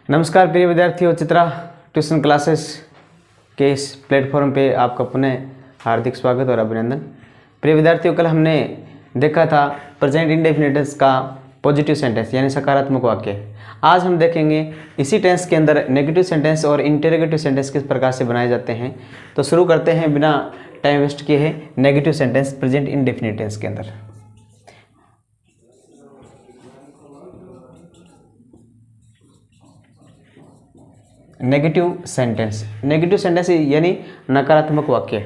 नमस्कार प्रिय विद्यार्थियों, चित्रा ट्यूशन क्लासेस के इस प्लेटफॉर्म पे आपका पुनः हार्दिक स्वागत और अभिनंदन। प्रिय विद्यार्थियों, कल हमने देखा था प्रेजेंट इंडेफिनिट टेंस का पॉजिटिव सेंटेंस यानी सकारात्मक वाक्य। आज हम देखेंगे इसी टेंस के अंदर नेगेटिव सेंटेंस और इंटरोगेटिव सेंटेंस किस प्रकार से बनाए जाते हैं। तो शुरू करते हैं बिना टाइम वेस्ट किए हैं negative sentence present indefinite tense के अंदर। नेगेटिव सेंटेंस यानी नकारात्मक वाक्य।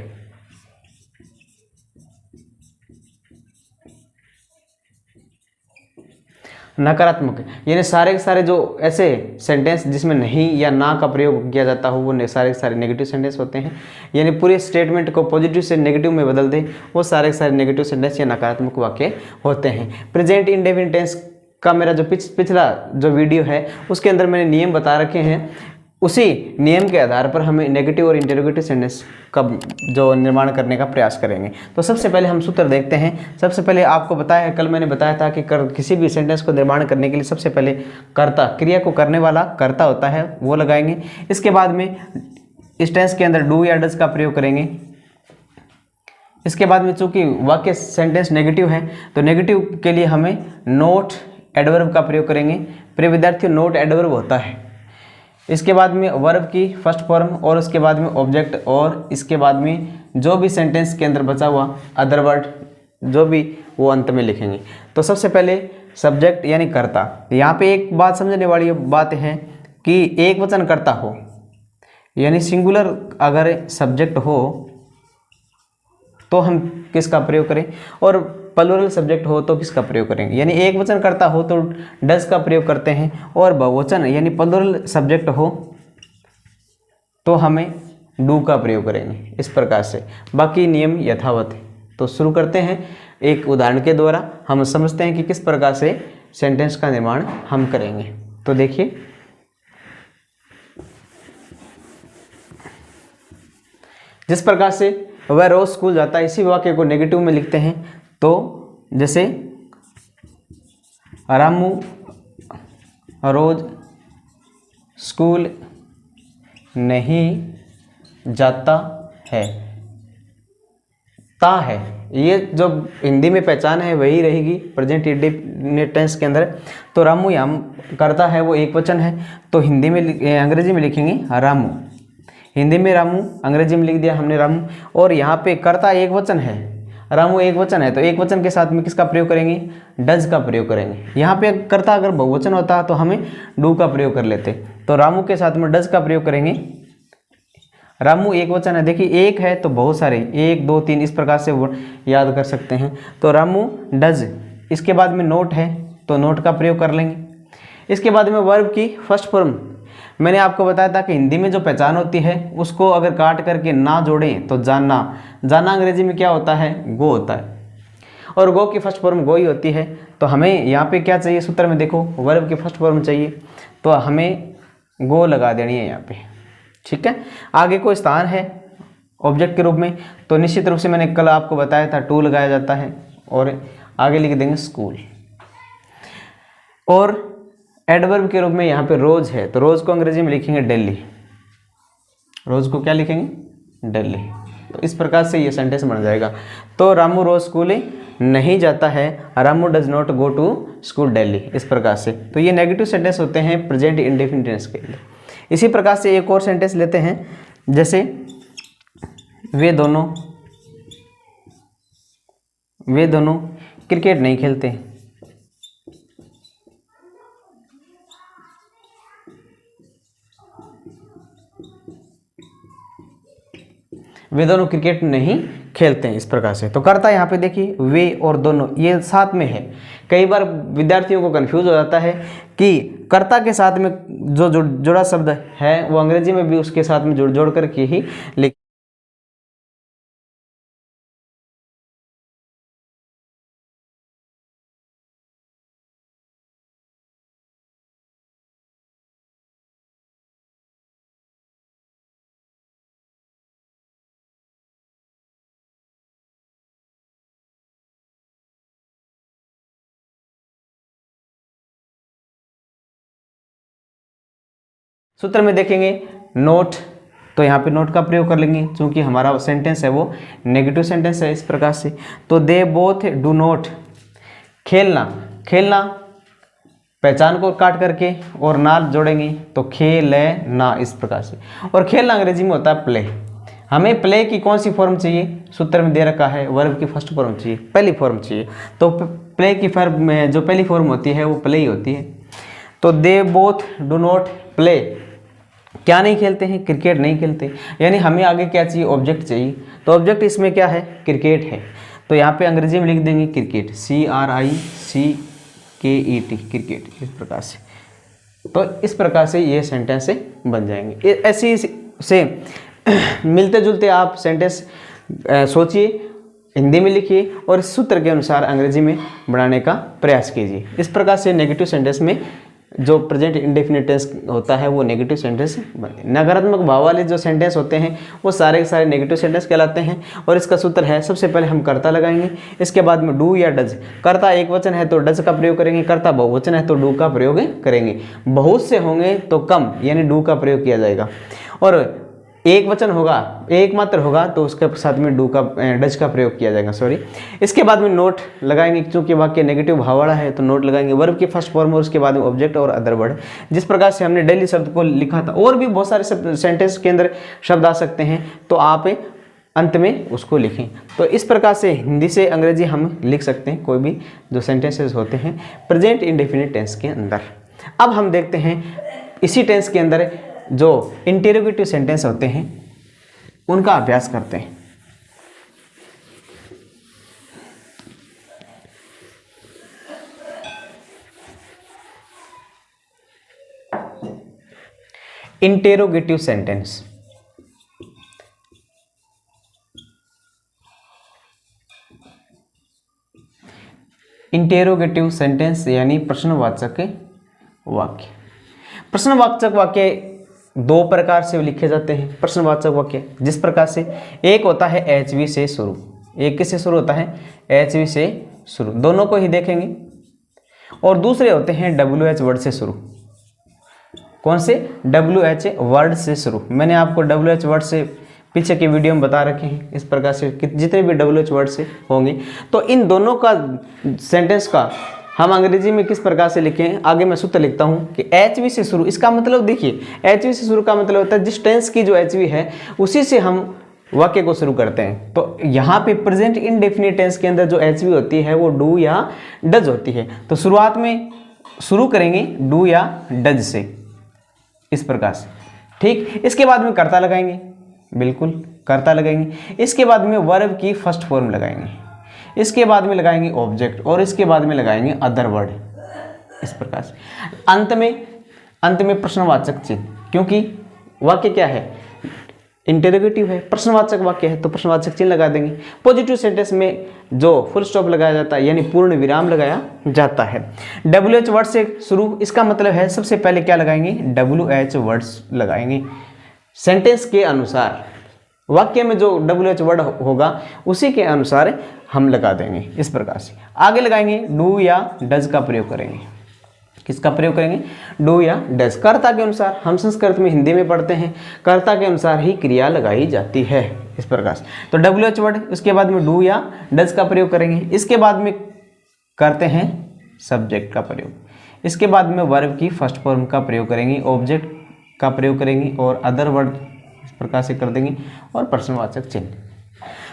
नकारात्मक यानी सारे के सारे जो ऐसे सेंटेंस जिसमें नहीं या ना का प्रयोग किया जाता हो वो सारे के सारे नेगेटिव सेंटेंस होते हैं। यानी पूरे स्टेटमेंट को पॉजिटिव से नेगेटिव में बदल दे वो सारे के सारे नेगेटिव सेंटेंस या नकारात्मक वाक्य होते हैं। प्रेजेंट इंडेफिनिट टेंस का मेरा जो पिछला जो वीडियो है उसके अंदर मैंने नियम बता रखे हैं। उसी नियम के आधार पर हमें नेगेटिव और इंटरोगेटिव सेंटेंस का जो निर्माण करने का प्रयास करेंगे। तो सबसे पहले हम सूत्र देखते हैं। सबसे पहले आपको बताया, कल मैंने बताया था कि किसी भी सेंटेंस को निर्माण करने के लिए सबसे पहले कर्ता, क्रिया को करने वाला कर्ता होता है, वो लगाएंगे। इसके बाद में इस टेंस के अंदर डू या डज का प्रयोग करेंगे। इसके बाद में चूंकि वाक्य सेंटेंस नेगेटिव है तो नेगेटिव के लिए हमें नोट एडवर्ब का प्रयोग करेंगे। प्रिय विद्यार्थियों, नोट एडवर्ब होता है। इसके बाद में वर्ब की फर्स्ट फॉर्म और उसके बाद में ऑब्जेक्ट और इसके बाद में जो भी सेंटेंस के अंदर बचा हुआ अदर वर्ड जो भी वो अंत में लिखेंगे। तो सबसे पहले सब्जेक्ट यानी कर्ता। यहाँ पे एक बात समझने वाली बात है कि एक वचन कर्ता हो यानी सिंगुलर अगर सब्जेक्ट हो तो हम किसका प्रयोग करें और प्लूरल सब्जेक्ट हो तो किसका प्रयोग करेंगे। यानी एक वचन करता हो तो डज का प्रयोग करते हैं और बहुवचन यानी प्लूरल सब्जेक्ट हो तो हमें डू का प्रयोग करेंगे। इस प्रकार से बाकी नियम यथावत है। तो शुरू करते हैं एक उदाहरण के द्वारा। हम समझते हैं कि किस प्रकार से सेंटेंस का निर्माण हम करेंगे। तो देखिए, जिस प्रकार से वह रोज स्कूल जाता है, इसी वाक्य को नेगेटिव में लिखते हैं। तो जैसे रामू रोज स्कूल नहीं जाता है। ता है, ये जो हिंदी में पहचान है वही रहेगी प्रेजेंट इंडेफिनिट टेंस के अंदर। तो रामू यहाँ करता है वो एक वचन है, तो हिंदी में अंग्रेजी में लिखेंगे रामू। हिंदी में रामू, अंग्रेजी में लिख दिया हमने रामू। और यहाँ पे कर्ता एक वचन है, रामू एक वचन है, तो एक वचन के साथ में किसका प्रयोग करेंगे, डज का प्रयोग करेंगे। यहाँ पे कर्ता अगर बहुवचन होता तो हमें डू का प्रयोग कर लेते। तो रामू के साथ में डज का प्रयोग करेंगे। रामू एक वचन है, देखिए एक है तो बहुत सारे, एक दो तीन, इस प्रकार से वो याद कर सकते हैं। तो रामू डज, इसके बाद में नोट है तो नोट का प्रयोग कर लेंगे। इसके बाद में वर्ब की फर्स्ट फॉर्म मैंने आपको बताया था कि हिंदी में जो पहचान होती है उसको अगर काट करके ना जोड़ें तो जानना। जानना अंग्रेजी में क्या होता है, गो होता है, और गो की फर्स्ट फॉर्म गो ही होती है। तो हमें यहाँ पे क्या चाहिए, सूत्र में देखो वर्ब की फर्स्ट फॉर्म चाहिए, तो हमें गो लगा देनी है यहाँ पे। ठीक है, आगे कोई स्थान है ऑब्जेक्ट के रूप में तो निश्चित रूप से मैंने कल आपको बताया था टू लगाया जाता है और आगे लिख देंगे स्कूल। और एडवर्ब के रूप में यहाँ पे रोज है, तो रोज को अंग्रेजी में लिखेंगे डेली। रोज को क्या लिखेंगे, डेली। तो इस प्रकार से ये सेंटेंस बन जाएगा। तो रामू रोज स्कूल नहीं जाता है, Ramu does not go to school daily. इस प्रकार से तो ये नेगेटिव सेंटेंस होते हैं प्रेजेंट इंडेफिनिट टेंस के लिए। इसी प्रकार से एक और सेंटेंस लेते हैं, जैसे वे दोनों क्रिकेट नहीं खेलते। वे दोनों क्रिकेट नहीं खेलते हैं। इस प्रकार से तो करता है यहाँ पे देखिए वे और दोनों ये साथ में है। कई बार विद्यार्थियों को कंफ्यूज हो जाता है कि कर्ता के साथ में जो जुड़ा शब्द है वो अंग्रेजी में भी उसके साथ में जोड़ करके ही लिख सूत्र में देखेंगे नोट, तो यहाँ पे नोट का प्रयोग कर लेंगे क्योंकि हमारा सेंटेंस है वो नेगेटिव सेंटेंस है। इस प्रकार से तो दे बोथ डू नॉट, खेलना, खेलना पहचान को काट करके और ना जोड़ेंगे तो खेलना, इस प्रकार से। और खेलना अंग्रेजी में होता है प्ले। हमें प्ले की कौन सी फॉर्म चाहिए, सूत्र में दे रखा है वर्ब की फर्स्ट फॉर्म चाहिए, पहली फॉर्म चाहिए। तो प्ले की फॉर्म में जो पहली फॉर्म होती है वो प्ले ही होती है। तो they both do not play, क्या नहीं खेलते हैं, क्रिकेट नहीं खेलते। यानी हमें आगे क्या चाहिए, ऑब्जेक्ट चाहिए। तो ऑब्जेक्ट इसमें क्या है, क्रिकेट है। तो यहाँ पे अंग्रेजी में लिख देंगे क्रिकेट, CRICKET, क्रिकेट, इस प्रकार से। तो इस प्रकार से ये सेंटेंस बन जाएंगे। ऐसे से मिलते जुलते आप सेंटेंस सोचिए, हिंदी में लिखिए और इस सूत्र के अनुसार अंग्रेजी में बनाने का प्रयास कीजिए। इस प्रकार से नेगेटिव सेंटेंस में जो प्रेजेंट इंडेफिनिट टेंस होता है वो नेगेटिव सेंटेंस बनते हैं। नकारात्मक भाव वाले जो सेंटेंस होते हैं वो सारे के सारे नेगेटिव सेंटेंस कहलाते हैं। और इसका सूत्र है, सबसे पहले हम कर्ता लगाएंगे, इसके बाद में डू या डज। कर्ता एक वचन है तो डज का प्रयोग करेंगे, कर्ता बहुवचन है तो डू का प्रयोग करेंगे, बहुत से होंगे तो कम यानी डू का प्रयोग किया जाएगा, और एक वचन होगा, एक मात्र होगा तो उसके साथ में डू का डज का प्रयोग किया जाएगा, सॉरी। इसके बाद में नोट लगाएंगे, क्योंकि वाक्य नेगेटिव भाव वाला है तो नोट लगाएंगे, वर्ब की फर्स्ट फॉर्म और उसके बाद में ऑब्जेक्ट और अदर वर्ड। जिस प्रकार से हमने डेली शब्द को लिखा था, और भी बहुत सारे सेंटेंस के अंदर शब्द आ सकते हैं, तो आप अंत में उसको लिखें। तो इस प्रकार से हिंदी से अंग्रेजी हम लिख सकते हैं कोई भी जो सेंटेंसेस होते हैं प्रेजेंट इंडेफिनिट टेंस के अंदर। अब हम देखते हैं इसी टेंस के अंदर जो इंटेरोगेटिव सेंटेंस होते हैं उनका अभ्यास करते हैं। इंटेरोगेटिव सेंटेंस, इंटेरोगेटिव सेंटेंस यानी प्रश्नवाचक वाक्य। प्रश्नवाचक वाक्य दो प्रकार से लिखे जाते हैं। प्रश्नवाचक वाक्य जिस प्रकार से, एक होता है HV से शुरू, एक किससे शुरू होता है, HV से शुरू, दोनों को ही देखेंगे। और दूसरे होते हैं WH वर्ड से शुरू। कौन से, WH वर्ड से शुरू। मैंने आपको WH वर्ड से पीछे के वीडियो में बता रखे हैं। इस प्रकार से जितने भी WH वर्ड से होंगे, तो इन दोनों का सेंटेंस का हम अंग्रेजी में किस प्रकार से लिखें, आगे मैं सूत्र लिखता हूं कि HV से शुरू। इसका मतलब देखिए, HV से शुरू का मतलब होता है जिस टेंस की जो HV है उसी से हम वाक्य को शुरू करते हैं। तो यहाँ पे प्रेजेंट इंडेफिनिट टेंस के अंदर जो HV होती है वो डू या डज होती है। तो शुरुआत में शुरू करेंगे डू या डज से, इस प्रकार से, ठीक। इसके बाद में कर्ता लगाएंगे, बिल्कुल कर्ता लगाएंगे। इसके बाद में वर्ब की फर्स्ट फॉर्म लगाएंगे, इसके बाद में लगाएंगे ऑब्जेक्ट और इसके बाद में लगाएंगे अदर वर्ड, इस प्रकार से। अंत में प्रश्नवाचक चिन्ह, क्योंकि वाक्य क्या है, इंटेरोगेटिव है, प्रश्नवाचक वाक्य है तो प्रश्नवाचक चिन्ह लगा देंगे। पॉजिटिव सेंटेंस में जो फुल स्टॉप लगाया जाता है यानी पूर्ण विराम लगाया जाता है। WH वर्ड से शुरू, इसका मतलब है सबसे पहले क्या लगाएंगे, WH वर्ड्स लगाएंगे। सेंटेंस के अनुसार, वाक्य में जो WH वर्ड होगा उसी के अनुसार हम लगा देंगे, इस प्रकार से। आगे लगाएंगे डू या डज का प्रयोग करेंगे। किसका प्रयोग करेंगे, डू या डज। कर्ता के अनुसार, हम संस्कृत में हिंदी में पढ़ते हैं, कर्ता के अनुसार ही क्रिया लगाई जाती है, इस प्रकार से। तो WH वर्ड, उसके बाद में डू या डज का प्रयोग करेंगे। इसके बाद में करते हैं सब्जेक्ट का प्रयोग, इसके बाद में वर्ब की फर्स्ट फॉर्म का प्रयोग करेंगे, ऑब्जेक्ट का प्रयोग करेंगे और अदर वर्ड इस प्रकार से कर देंगे और प्रश्नवाचक चिन्ह।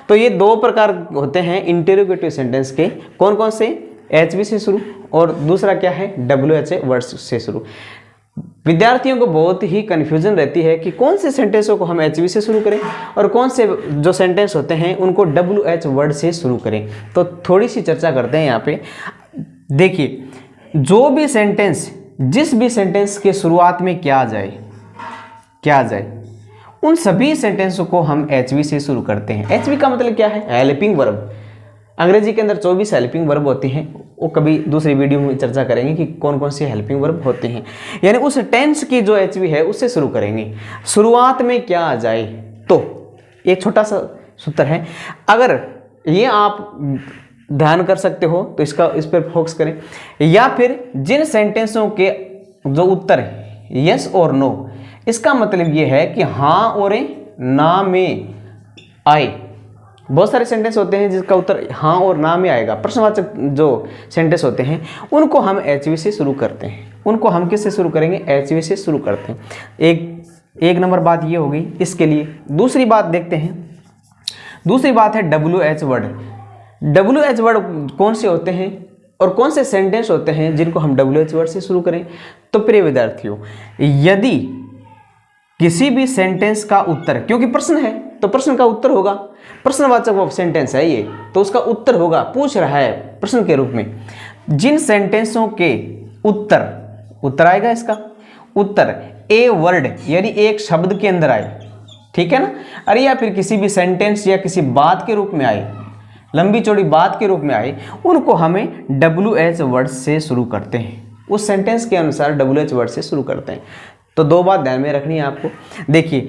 तो ये दो प्रकार होते हैं इंटेरोगेटिव सेंटेंस के। कौन कौन से, HV से शुरू और दूसरा क्या है, WH वर्ड्स से शुरू। विद्यार्थियों को बहुत ही कन्फ्यूजन रहती है कि कौन से सेंटेंसों को हम HV से शुरू करें और कौन से जो सेंटेंस होते हैं उनको WH वर्ड से शुरू करें। तो थोड़ी सी चर्चा करते हैं यहाँ पे। देखिए, जो भी सेंटेंस, जिस भी सेंटेंस के शुरुआत में क्या आ जाए उन सभी सेंटेंसों को हम HV से शुरू करते हैं। HV का मतलब क्या है, हेल्पिंग वर्ब। अंग्रेजी के अंदर 24 हेल्पिंग वर्ब होती हैं, वो कभी दूसरी वीडियो में चर्चा करेंगे कि कौन कौन सी हेल्पिंग वर्ब होते हैं। यानी उस टेंस की जो HV है उससे शुरू करेंगे। शुरुआत में क्या आ जाए, तो एक छोटा सा सूत्र है, अगर ये आप ध्यान कर सकते हो तो इस पर फोकस करें। या फिर जिन सेंटेंसों के जो उत्तर है यस और नो इसका मतलब ये है कि हाँ और ना में आए। बहुत सारे सेंटेंस होते हैं जिसका उत्तर हाँ और ना में आएगा, प्रश्नवाचक जो सेंटेंस होते हैं उनको हम एचवी से शुरू करते हैं। उनको हम किससे शुरू करेंगे? एचवी से शुरू करते हैं। एक नंबर बात ये होगी इसके लिए। दूसरी बात देखते हैं, दूसरी बात है WH वर्ड। WH वर्ड कौन से होते हैं और कौन से सेंटेंस होते हैं जिनको हम WH वर्ड से शुरू करें? तो प्रिय विद्यार्थियों, यदि किसी भी सेंटेंस का उत्तर, क्योंकि प्रश्न है तो प्रश्न का उत्तर होगा, प्रश्नवाचक वो सेंटेंस है ये, तो उसका उत्तर होगा, पूछ रहा है प्रश्न के रूप में। जिन सेंटेंसों के उत्तर आएगा, इसका उत्तर ए वर्ड यानी एक शब्द के अंदर आए, ठीक है ना, अरे या फिर किसी भी सेंटेंस या किसी बात के रूप में आए, लंबी चौड़ी बात के रूप में आए, उनको हमें WH वर्ड से शुरू करते हैं। उस सेंटेंस के अनुसार WH वर्ड से शुरू करते हैं। तो दो बात ध्यान में रखनी है आपको। देखिए,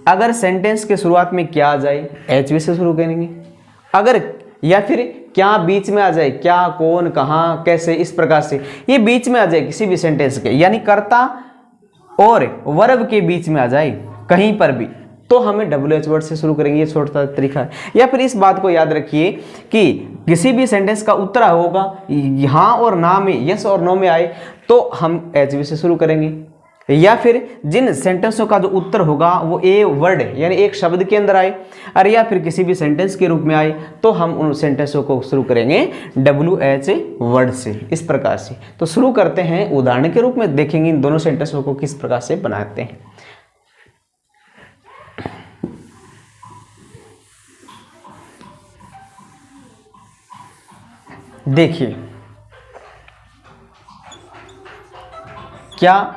अगर सेंटेंस के शुरुआत में क्या आ जाए, HV से शुरू करेंगे। अगर या फिर क्या बीच में आ जाए, क्या, कौन, कहाँ, कैसे, इस प्रकार से ये बीच में आ जाए किसी भी सेंटेंस के, यानी कर्ता और वर्ब के बीच में आ जाए कहीं पर भी, तो हमें WH वर्ड से शुरू करेंगे। ये छोटा तरीका है। या फिर इस बात को याद रखिए कि किसी भी सेंटेंस का उत्तर होगा हाँ और ना में, यस और नो में आए, तो हम HV से शुरू करेंगे। या फिर जिन सेंटेंसों का जो उत्तर होगा वो ए वर्ड यानी एक शब्द के अंदर आए, अरे या फिर किसी भी सेंटेंस के रूप में आए, तो हम उन सेंटेंसों को शुरू करेंगे WH वर्ड से, इस प्रकार से। तो शुरू करते हैं, उदाहरण के रूप में देखेंगे इन दोनों सेंटेंसों को किस प्रकार से बनाते हैं। देखिए, क्या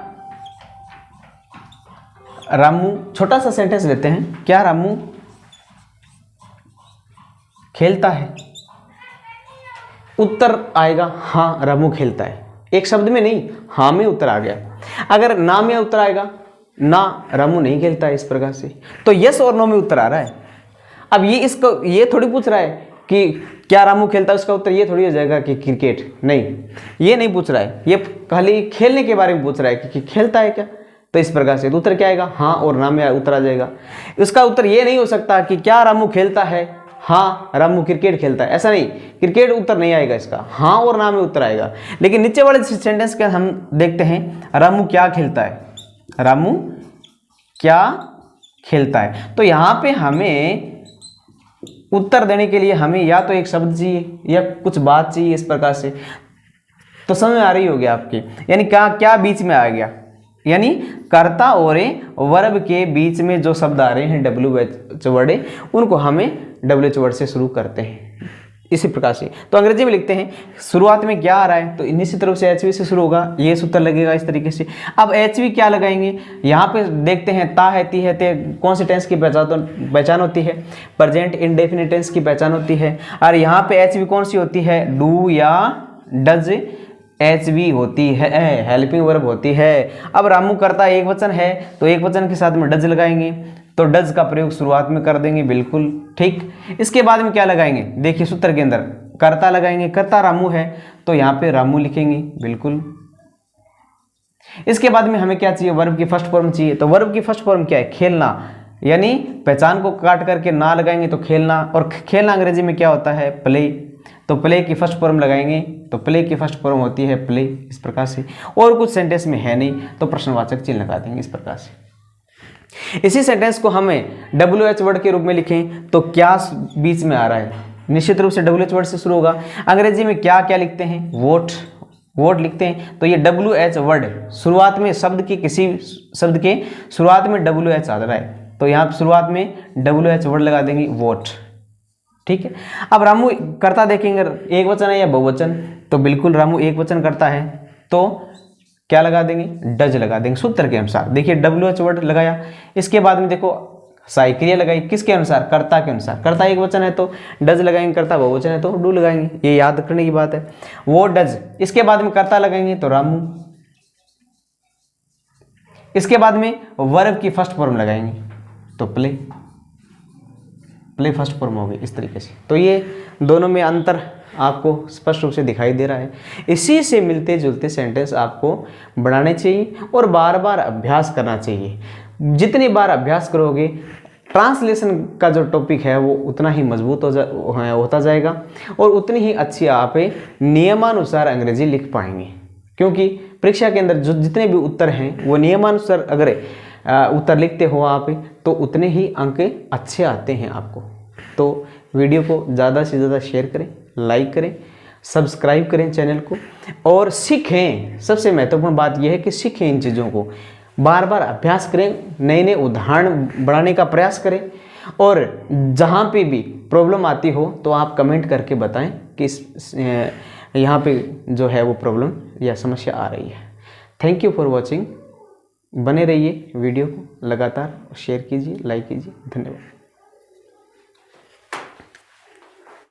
रामू, छोटा सा सेंटेंस लेते हैं, क्या रामू खेलता है? उत्तर आएगा हाँ रामू खेलता है, एक शब्द में नहीं, हाँ में उत्तर आ गया। अगर ना में उत्तर आएगा, ना रामू नहीं खेलता है, इस प्रकार से। तो यस और नो में उत्तर आ रहा है। अब ये थोड़ी पूछ रहा है कि क्या रामू खेलता है, उसका उत्तर ये थोड़ी हो जाएगा कि क्रिकेट, नहीं, ये नहीं पूछ रहा है, ये खाली खेलने के बारे में पूछ रहा है कि खेलता है क्या। तो इस प्रकार से उत्तर क्या आएगा? हाँ और ना में उत्तर आ जाएगा। इसका उत्तर ये नहीं हो सकता कि क्या रामू खेलता है, हाँ रामू क्रिकेट खेलता है, ऐसा नहीं, क्रिकेट उत्तर नहीं आएगा इसका, हाँ और ना में उत्तर आएगा। लेकिन नीचे वाले सेंटेंस के हम देखते हैं, रामू क्या खेलता है, रामू क्या खेलता है। तो यहाँ पे हमें उत्तर देने के लिए हमें या तो एक शब्द चाहिए या कुछ बात चाहिए, इस प्रकार से। तो समझ में आ रही होगी आपके, यानी क्या बीच में आ गया, यानी कर्ता और वर्ब के बीच में जो शब्द आ रहे हैं WH वर्ड, उनको हमें WH वर्ड से शुरू करते हैं, इसी प्रकार से। तो अंग्रेजी में लिखते हैं, शुरुआत में क्या आ रहा है, तो निश्चित रूप से HV से शुरू होगा, ये सूत्र लगेगा इस तरीके से। अब HV क्या लगाएंगे, यहाँ पे देखते हैं, ता है, ती है, ते, कौन सी टेंस की पहचान होती है? प्रेजेंट इंडेफिनिट टेंस की पहचान होती है। और यहाँ पे HV कौन सी होती है? डू या डज HV होती है, हेल्पिंग वर्ब होती है। अब रामू करता एक वचन है, तो एक वचन के साथ में डज लगाएंगे, तो डज का प्रयोग शुरुआत में कर देंगे, बिल्कुल ठीक। इसके बाद में क्या लगाएंगे? देखिए सूत्र के अंदर कर्ता लगाएंगे, कर्ता रामू है, तो यहाँ पे रामू लिखेंगे, बिल्कुल। इसके बाद में हमें क्या चाहिए? वर्ब की फर्स्ट फॉर्म चाहिए। तो वर्ब की फर्स्ट फॉर्म क्या है? खेलना, यानी पहचान को काट करके ना लगाएंगे तो खेलना, और खेलना अंग्रेजी में क्या होता है? प्ले। तो प्ले की फर्स्ट फॉर्म लगाएंगे, तो प्ले की फर्स्ट फॉर्म होती है प्ले, इस प्रकार से। और कुछ सेंटेंस में है नहीं तो प्रश्नवाचक चिन्ह लगा देंगे, इस प्रकार से। इसी सेंटेंस को हमें WH वर्ड के रूप में लिखें, तो क्या बीच में आ रहा है? निश्चित रूप से WH वर्ड से शुरू होगा। अंग्रेजी में क्या क्या लिखते हैं? वोट लिखते हैं, तो ये WH वर्ड शुरुआत में, शब्द की किसी शब्द के शुरुआत में WH आ रहा है, तो यहाँ शुरुआत में WH वर्ड लगा देंगे, वोट, ठीक है। अब रामू करता देखेंगे, एक वचन है या बहुवचन, तो बिल्कुल रामू एक वचन करता है, तो क्या लगा देंगे? डज लगा देंगे सूत्र के अनुसार। देखिए WH वर्ड लगाया, इसके बाद में देखो सहायक क्रिया लगाई, किसके अनुसार? कर्ता के अनुसार। कर्ता एक वचन है तो डज लगाएंगे, कर्ता बहुवचन है तो डू लगाएंगे, ये याद करने की बात है। वो डज, इसके बाद में कर्ता लगाएंगे तो रामू, इसके बाद में वर्ब की फर्स्ट फॉर्म लगाएंगे तो प्ले, प्ले फर्स्ट फॉर्म होगी, इस तरीके से। तो ये दोनों में अंतर आपको स्पष्ट रूप से दिखाई दे रहा है। इसी से मिलते जुलते सेंटेंस आपको बनाने चाहिए और बार बार अभ्यास करना चाहिए। जितनी बार अभ्यास करोगे ट्रांसलेशन का जो टॉपिक है वो उतना ही मजबूत होता जाएगा और उतनी ही अच्छी आप नियमानुसार अंग्रेजी लिख पाएंगे। क्योंकि परीक्षा के अंदर जो जितने भी उत्तर हैं वो नियमानुसार अगर उत्तर लिखते हो आप तो उतने ही अंक अच्छे आते हैं आपको। तो वीडियो को ज़्यादा से ज़्यादा शेयर करें, लाइक करें, सब्सक्राइब करें चैनल को और सीखें। सबसे महत्वपूर्ण बात यह है कि सीखें इन चीज़ों को, बार बार अभ्यास करें, नए नए उदाहरण बढ़ाने का प्रयास करें और जहाँ पे भी प्रॉब्लम आती हो तो आप कमेंट करके बताएं कि यहाँ पे जो है वो प्रॉब्लम या समस्या आ रही है। Thank you for watching. बने रहिए, वीडियो को लगातार शेयर कीजिए, लाइक कीजिए। धन्यवाद।